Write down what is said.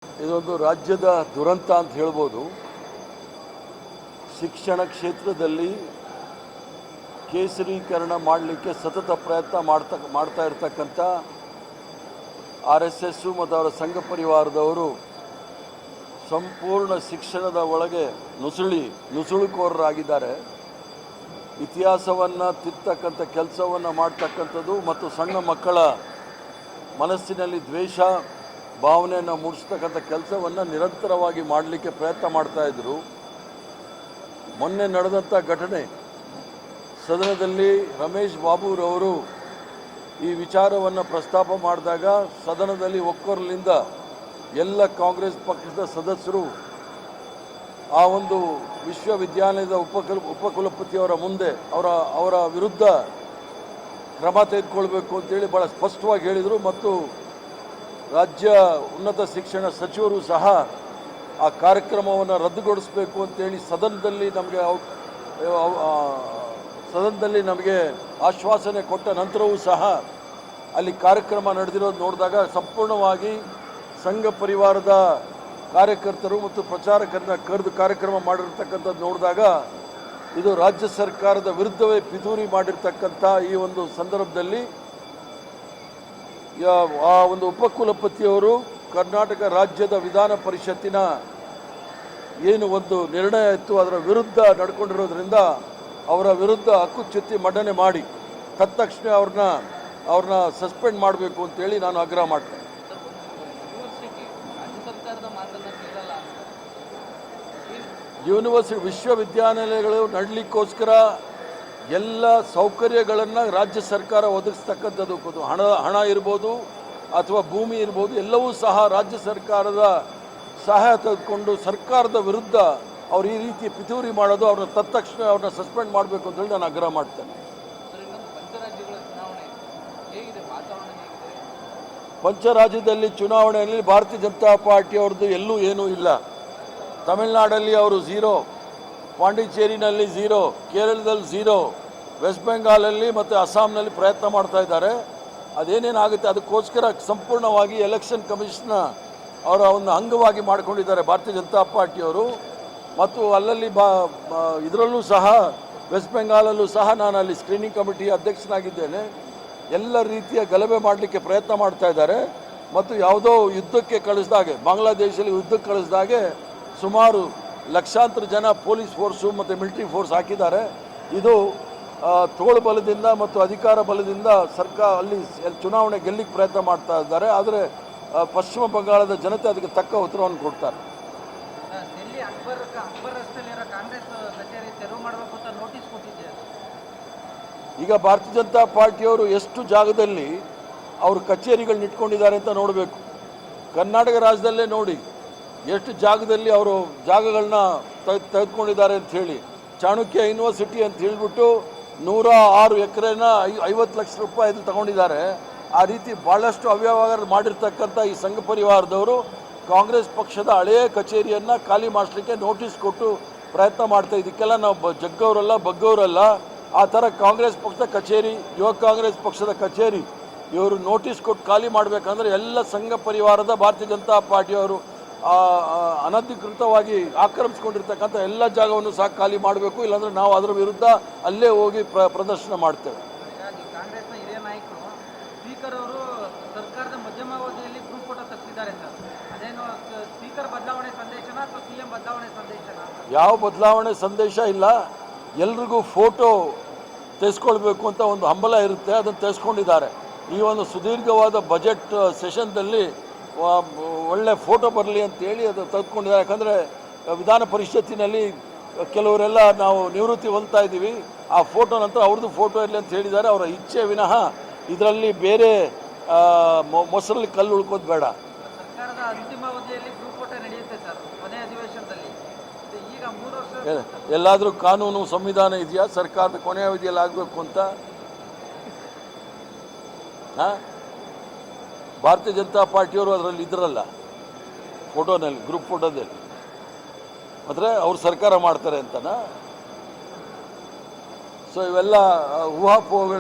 ಇದೊಂದು ರಾಜ್ಯದ ದುರಂತ ಅಂತ ಹೇಳ್ಬೋದು. ಶಿಕ್ಷಣ ಕ್ಷೇತ್ರದಲ್ಲಿ ಕೇಸರೀಕರಣ ಮಾಡಲಿಕ್ಕೆ ಸತತ ಪ್ರಯತ್ನ ಮಾಡ್ತಾ ಇರ್ತಕ್ಕಂಥ RSS ಮತ್ತು ಅವರ ಸಂಘ ಪರಿವಾರದವರು ಸಂಪೂರ್ಣ ಶಿಕ್ಷಣದ ಒಳಗೆ ನುಸುಳುಕೋರರಾಗಿದ್ದಾರೆ. ಇತಿಹಾಸವನ್ನು ತಿದ್ದತಕ್ಕಂಥ ಕೆಲಸವನ್ನು ಮಾಡ್ತಕ್ಕಂಥದ್ದು ಮತ್ತು ಸಣ್ಣ ಮಕ್ಕಳ ಮನಸ್ಸಿನಲ್ಲಿ ದ್ವೇಷ ಭಾವನೆಯನ್ನು ಮೂಡಿಸ್ತಕ್ಕಂಥ ಕೆಲಸವನ್ನು ನಿರಂತರವಾಗಿ ಮಾಡಲಿಕ್ಕೆ ಪ್ರಯತ್ನ ಮಾಡ್ತಾಯಿದ್ರು. ಮೊನ್ನೆ ನಡೆದಂಥ ಘಟನೆ ಸದನದಲ್ಲಿ ರಮೇಶ್ ಬಾಬುರವರು ಈ ವಿಚಾರವನ್ನು ಪ್ರಸ್ತಾಪ ಮಾಡಿದಾಗ ಸದನದಲ್ಲಿ ಒಕ್ಕೊರಲಿಂದ ಎಲ್ಲ ಕಾಂಗ್ರೆಸ್ ಪಕ್ಷದ ಸದಸ್ಯರು ಆ ಒಂದು ವಿಶ್ವವಿದ್ಯಾಲಯದ ಉಪಕುಲಪತಿಯವರ ಮುಂದೆ ಅವರ ವಿರುದ್ಧ ಕ್ರಮ ತೆಗೆದುಕೊಳ್ಬೇಕು ಅಂತೇಳಿ ಭಾಳ ಸ್ಪಷ್ಟವಾಗಿ ಹೇಳಿದರು. ಮತ್ತು ರಾಜ್ಯ ಉನ್ನತ ಶಿಕ್ಷಣ ಸಚಿವರು ಸಹ ಆ ಕಾರ್ಯಕ್ರಮವನ್ನು ರದ್ದುಗೊಳಿಸಬೇಕು ಅಂತೇಳಿ ಸದನದಲ್ಲಿ ನಮಗೆ ಆಶ್ವಾಸನೆ ಕೊಟ್ಟ ನಂತರವೂ ಸಹ ಅಲ್ಲಿ ಕಾರ್ಯಕ್ರಮ ನಡೆದಿರೋದು ನೋಡಿದಾಗ ಸಂಪೂರ್ಣವಾಗಿ ಸಂಘ ಪರಿವಾರದ ಕಾರ್ಯಕರ್ತರು ಮತ್ತು ಪ್ರಚಾರಕರನ್ನ ಕರೆದು ಕಾರ್ಯಕ್ರಮ ಮಾಡಿರ್ತಕ್ಕಂಥದ್ದು ನೋಡಿದಾಗ ಇದು ರಾಜ್ಯ ಸರ್ಕಾರದ ವಿರುದ್ಧವೇ ಪಿತೂರಿ ಮಾಡಿರ್ತಕ್ಕಂಥ ಈ ಒಂದು ಸಂದರ್ಭದಲ್ಲಿ ಆ ಒಂದು ಉಪಕುಲಪತಿಯವರು ಕರ್ನಾಟಕ ರಾಜ್ಯದ ವಿಧಾನ ಪರಿಷತ್ತಿನ ಏನು ಒಂದು ನಿರ್ಣಯ ಇತ್ತು ಅದರ ವಿರುದ್ಧ ನಡ್ಕೊಂಡಿರೋದ್ರಿಂದ ಅವರ ವಿರುದ್ಧ ಹಕ್ಕುಚ್ಯುತಿ ಮಂಡನೆ ಮಾಡಿ ತತ್ಕ್ಷಣ ಅವ್ರನ್ನ ಸಸ್ಪೆಂಡ್ ಮಾಡಬೇಕು ಅಂತೇಳಿ ನಾನು ಆಗ್ರಹ ಮಾಡ್ತೇನೆ. ಯೂನಿವರ್ಸಿಟಿ ವಿಶ್ವವಿದ್ಯಾನಿಲಯಗಳು ನಡಲಿಕ್ಕೋಸ್ಕರ ಎಲ್ಲ ಸೌಕರ್ಯಗಳನ್ನು ರಾಜ್ಯ ಸರ್ಕಾರ ಒದಗಿಸ್ತಕ್ಕಂಥದ್ದು ಹಣ ಇರ್ಬೋದು ಅಥವಾ ಭೂಮಿ ಇರ್ಬೋದು, ಎಲ್ಲವೂ ಸಹ ರಾಜ್ಯ ಸರ್ಕಾರದ ಸಹಾಯ ತೆಗೆದುಕೊಂಡು ಸರ್ಕಾರದ ವಿರುದ್ಧ ಅವ್ರು ಈ ರೀತಿ ಪಿತೂರಿ ಮಾಡೋದು, ಅವ್ರನ್ನ ಸಸ್ಪೆಂಡ್ ಮಾಡಬೇಕು ಅಂತೇಳಿ ನಾನು ಆಗ್ರಹ ಮಾಡ್ತೇನೆ. ಪಂಚರಾಜ್ಯದಲ್ಲಿ ಚುನಾವಣೆಯಲ್ಲಿ ಭಾರತೀಯ ಜನತಾ ಪಾರ್ಟಿಯವ್ರದ್ದು ಎಲ್ಲೂ ಏನೂ ಇಲ್ಲ. ತಮಿಳುನಾಡಲ್ಲಿ ಅವರು 0, ಪಾಂಡಿಚೇರಿನಲ್ಲಿ 0, ಕೇರಳದಲ್ಲಿ 0, ವೆಸ್ಟ್ ಬೆಂಗಾಲಲ್ಲಿ ಮತ್ತು ಅಸ್ಸಾಂನಲ್ಲಿ ಪ್ರಯತ್ನ ಮಾಡ್ತಾ ಇದ್ದಾರೆ. ಅದೇನೇನಾಗುತ್ತೆ ಅದಕ್ಕೋಸ್ಕರ ಸಂಪೂರ್ಣವಾಗಿ ಎಲೆಕ್ಷನ್ ಕಮಿಷನ್ನ ಅವರ ಒಂದು ಅಂಗವಾಗಿ ಮಾಡಿಕೊಂಡಿದ್ದಾರೆ ಭಾರತೀಯ ಜನತಾ ಪಾರ್ಟಿಯವರು. ಮತ್ತು ಅಲ್ಲಲ್ಲಿ ಇದರಲ್ಲೂ ಸಹ ವೆಸ್ಟ್ ಬೆಂಗಾಲಲ್ಲೂ ಸಹ ನಾನು ಅಲ್ಲಿ ಸ್ಕ್ರೀನಿಂಗ್ ಕಮಿಟಿ ಅಧ್ಯಕ್ಷನಾಗಿದ್ದೇನೆ. ಎಲ್ಲ ರೀತಿಯ ಗಲಭೆ ಮಾಡಲಿಕ್ಕೆ ಪ್ರಯತ್ನ ಮಾಡ್ತಾ ಇದ್ದಾರೆ. ಮತ್ತು ಯಾವುದೋ ಯುದ್ಧಕ್ಕೆ ಕಳಿಸಿದಾಗೆ, ಬಾಂಗ್ಲಾದೇಶದಲ್ಲಿ ಯುದ್ಧಕ್ಕೆ ಕಳಿಸಿದಾಗೆ ಸುಮಾರು ಲಕ್ಷಾಂತರ ಜನ ಪೊಲೀಸ್ ಫೋರ್ಸು ಮತ್ತು ಮಿಲಿಟರಿ ಫೋರ್ಸ್ ಹಾಕಿದ್ದಾರೆ. ಇದು ತೋಳು ಬಲದಿಂದ ಮತ್ತು ಅಧಿಕಾರ ಬಲದಿಂದ ಸರ್ಕಾರ ಅಲ್ಲಿ ಚುನಾವಣೆ ಗೆಲ್ಲಿಕ್ಕೆ ಪ್ರಯತ್ನ ಮಾಡ್ತಾ ಇದ್ದಾರೆ. ಆದರೆ ಪಶ್ಚಿಮ ಬಂಗಾಳದ ಜನತೆ ಅದಕ್ಕೆ ತಕ್ಕ ಉತ್ತರವನ್ನು ಕೊಡ್ತಾರೆ. ಈಗ ಭಾರತೀಯ ಜನತಾ ಪಾರ್ಟಿಯವರು ಎಷ್ಟು ಜಾಗದಲ್ಲಿ ಅವರು ಕಚೇರಿಗಳನ್ನ ಇಟ್ಕೊಂಡಿದ್ದಾರೆ ಅಂತ ನೋಡಬೇಕು. ಕರ್ನಾಟಕ ರಾಜ್ಯದಲ್ಲೇ ನೋಡಿ ಎಷ್ಟು ಜಾಗದಲ್ಲಿ ಅವರು ಜಾಗಗಳನ್ನ ತೆಗೆದುಕೊಂಡಿದ್ದಾರೆ ಅಂತ ಹೇಳಿ. ಚಾಣಕ್ಯ ಯೂನಿವರ್ಸಿಟಿ ಅಂತ ಹೇಳಿಬಿಟ್ಟು 106 ಎಕರೆನ 50 ಲಕ್ಷ ರೂಪಾಯಿದಲ್ಲಿ ತಗೊಂಡಿದ್ದಾರೆ. ಆ ರೀತಿ ಭಾಳಷ್ಟು ಅವ್ಯವಹಾರ ಮಾಡಿರ್ತಕ್ಕಂಥ ಈ ಸಂಘ ಪರಿವಾರದವರು ಕಾಂಗ್ರೆಸ್ ಪಕ್ಷದ ಹಳೆಯ ಕಚೇರಿಯನ್ನು ಖಾಲಿ ಮಾಡಿಸ್ಲಿಕ್ಕೆ ನೋಟಿಸ್ ಕೊಟ್ಟು ಪ್ರಯತ್ನ ಮಾಡ್ತಾ. ಇದಕ್ಕೆಲ್ಲ ನಾವು ಜಗ್ಗವರಲ್ಲ ಬಗ್ಗವರಲ್ಲ. ಆ ಥರ ಕಾಂಗ್ರೆಸ್ ಪಕ್ಷದ ಕಚೇರಿ, ಯುವ ಕಾಂಗ್ರೆಸ್ ಪಕ್ಷದ ಕಚೇರಿ ಇವರು ನೋಟಿಸ್ ಕೊಟ್ಟು ಖಾಲಿ ಮಾಡಬೇಕಂದ್ರೆ ಎಲ್ಲ ಸಂಘ ಪರಿವಾರದ ಭಾರತೀಯ ಜನತಾ ಪಾರ್ಟಿಯವರು ಅನಧಿಕೃತವಾಗಿ ಆಕ್ರಮಿಸ್ಕೊಂಡಿರ್ತಕ್ಕಂಥ ಎಲ್ಲ ಜಾಗವನ್ನು ಸಹ ಖಾಲಿ ಮಾಡಬೇಕು. ಇಲ್ಲಾಂದರೆ ನಾವು ಅದರ ವಿರುದ್ಧ ಅಲ್ಲೇ ಹೋಗಿ ಪ್ರದರ್ಶನ ಮಾಡ್ತೇವೆ. ಕಾಂಗ್ರೆಸ್ನ ಹಿರಿಯ ನಾಯಕರು ಸ್ಪೀಕರ್ ಅವರು ಸರ್ಕಾರದ ಮಧ್ಯಮಾವಧಿಯಲ್ಲಿ ಗ್ರೂಪ್ ಫೋಟೋ ತೆಗೆಸಿದ್ದಾರೆ ಸರ್. ಅದೇನು ಸ್ಪೀಕರ್ ಬದಲಾವಣೆ ಸಂದೇಶನ ಅಥವಾ CM ಬದಲಾವಣೆ ಸಂದೇಶನ? ಯಾವ ಬದಲಾವಣೆ ಸಂದೇಶ ಇಲ್ಲ. ಎಲ್ರಿಗೂ ಫೋಟೋ ತೆಗೆಸ್ಕೊಳ್ಬೇಕು ಅಂತ ಒಂದು ಹಂಬಲ ಇರುತ್ತೆ, ಅದನ್ನು ತೆಗೆಸ್ಕೊಂಡಿದ್ದಾರೆ. ಈ ಒಂದು ಸುದೀರ್ಘವಾದ ಬಜೆಟ್ ಸೆಷನ್ದಲ್ಲಿ ಒಳ್ಳೆ ಫೋಟೋ ಬರಲಿ ಅಂತೇಳಿ ಅದು ತೆಗೆದುಕೊಂಡಿದ್ದಾರೆ. ಯಾಕಂದರೆ ವಿಧಾನ ಪರಿಷತ್ತಿನಲ್ಲಿ ಕೆಲವರೆಲ್ಲ ನಾವು ನಿವೃತ್ತಿ ಹೊಂದ್ತಾ ಇದ್ದೀವಿ, ಆ ಫೋಟೋ ನಂತರ ಅವ್ರದ್ದು ಫೋಟೋ ಇರಲಿ ಅಂತ ಹೇಳಿದ್ದಾರೆ. ಅವರ ಇಚ್ಛೆ ವಿನಃ ಇದರಲ್ಲಿ ಬೇರೆ ಮೊಸರಲ್ಲಿ ಕಲ್ಲು ಉಳ್ಕೋದು ಬೇಡ. ಸರ್ಕಾರದ ಅಂತಿಮಾವಧಿಯಲ್ಲಿ ಗ್ರೂಪ್ ಫೋಟೋ ನಡೆಯುತ್ತೆ ಸರ್ ಕೊನೆ ಅಧಿವೇಶನದಲ್ಲಿ. ಈಗ 3 ವರ್ಷ ಎಲ್ಲಾದರೂ ಕಾನೂನು ಸಂವಿಧಾನ ಇದೆಯಾ ಸರ್ಕಾರದ ಕೊನೆಯ ಅವಧಿಯಲ್ಲಿ ಆಗಬೇಕು ಅಂತ? ಭಾರತೀಯ ಜನತಾ ಪಾರ್ಟಿಯವರು ಅದರಲ್ಲಿ ಇದ್ರಲ್ಲ ಫೋಟೋನಲ್ಲಿ, ಗ್ರೂಪ್ ಫೋಟೋದಲ್ಲಿ. ಆದರೆ ಅವ್ರು ಸರ್ಕಾರ ಮಾಡ್ತಾರೆ ಅಂತನಾ? ಸೊ ಇವೆಲ್ಲ ಊಹಾಪೋಹಗಳಿಗೆ